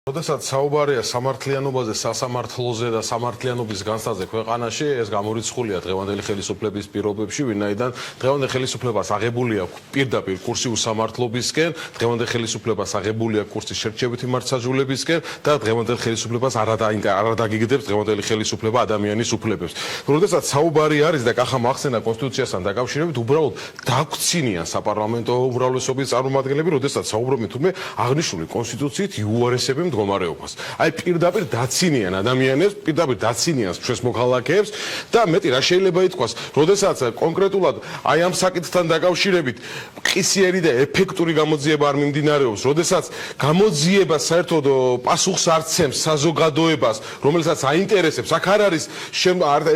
როდესაც საუბარია სამართლიანობაზე, სასამართლოზე და სამართლიანობის განცდაზე ქვეყანაში, ეს გამორიცხულია დღევანდელი ხელისუფლების პირობებში, ვინაიდან დღევანდელ ხელისუფლებას აღებული აქვს პირდაპირ კურსი უსამართლობისკენ, დღევანდელ ხელისუფლებას აღებული აქვს კურსი შერჩევითი მართლმსაჯულებისკენ და დღევანდელ ხელისუფლებას არ დაგიგდებს დღევანდელი ხელისუფლება ადამიანის უფლებებს. როდესაც საუბარი არის და კახა მახსენა კონსტიტუციასთან დაკავშირებით, უბრალოდ დაგვცინიან საპარლამენტო უმრავლესობის წარმომადგენლები, როდესაც საუბრობენ თუმე აღნიშნული კონსტიტუციით იუარესებენ მდგომარეობას. Აი პირდაპირ დაცინიან ადამიანებს, პირდაპირ დაცინიან ჩვენს მოქალაქეებს და მეტი რა შეიძლება ითქვას, როდესაც კონკრეტულად აი ამ საკითხთან დაკავშირებით ყისიერი და ეფექტური გამოძიება არ მიმდინარეობს, როდესაც გამოძიება საერთოდ პასუხს არ ცემს საზოგადოებას, რომელსაც აინტერესებს, აქ არ არის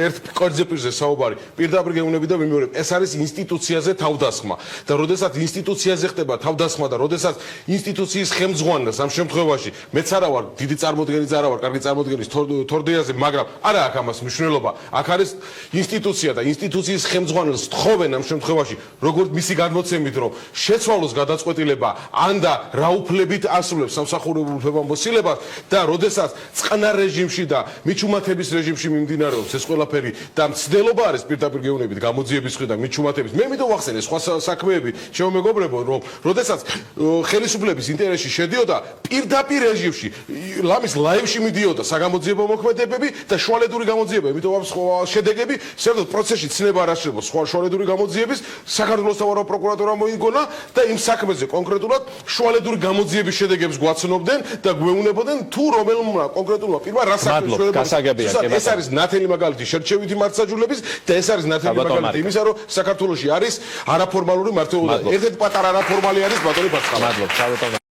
ერთ კერძზე პირზე საუბარი, პირდაპირ გეუბნები და ვიმეორებ, ეს არის ინსტიტუციაზე თავდასხმა და როდესაც ინსტიტუციაზე ხდება თავდასხმა და როდესაც ინსტიტუციის ხელმძღვანელს ამ შემთხვევაში მეც არა ვარ დიდი წარმოდგენიც არა ვარ, კარგი წარმოდგენის თორდეაზე, მაგრამ არა აქვს ამას მნიშვნელობა. აქ არის ინსტიტუცია და ინსტიტუციის ხელმძღვანელს თხოვენ ამ შემთხვევაში, როგორც მისი გადმოცემით, რომ შეცვალოს გადაწყვეტილება ან და რა უფლებით ასრულებს სამსახურებელ უფლებამოსილებას და როდესაც წყნარ რეჟიმში და მიჩუმათების რეჟიმში მიმდინარეობს ეს ყველაფერი და მცდელობა არის პირდაპირ გეუბნებით გამოძიების მხრიდან მიჩუმათების. მე მინდა ვახსენე სხვა საქმეები, ჩემო მეგობრებო, რომ როდესაც ხელისუფლების ინტერესში შედიოდა პირდაპირ რეჟიმში ლამის ლაივში მიდიოდა საგამოძიებო მოქმედებები და შუალედური გამოძიება, იმიტომ ამ სხვა შედეგები საერთოდ პროცესში ცნება არ არსებობს სხვა შუალედური გამოძიების საქართველოს თავარო პროკურატურა მოიგონა და იმ საქმეზე კონკრეტულად შუალედური გამოძიების შედეგებს გვაცნობდნენ და გვეუბნებოდნენ თუ რომელმა კონკრეტულმა პირმა რა საქმე ეს არის ნათელი მაგალითი შერჩევითი მართლმსაჯულების და ეს არის ნათელი მაგალითი იმისა, რომ საქართველოში არის არაფორმალური მართლმსაჯულება. ერთ-ერთი პატარა არაფორმალი არის ბატონი ბაცხავა.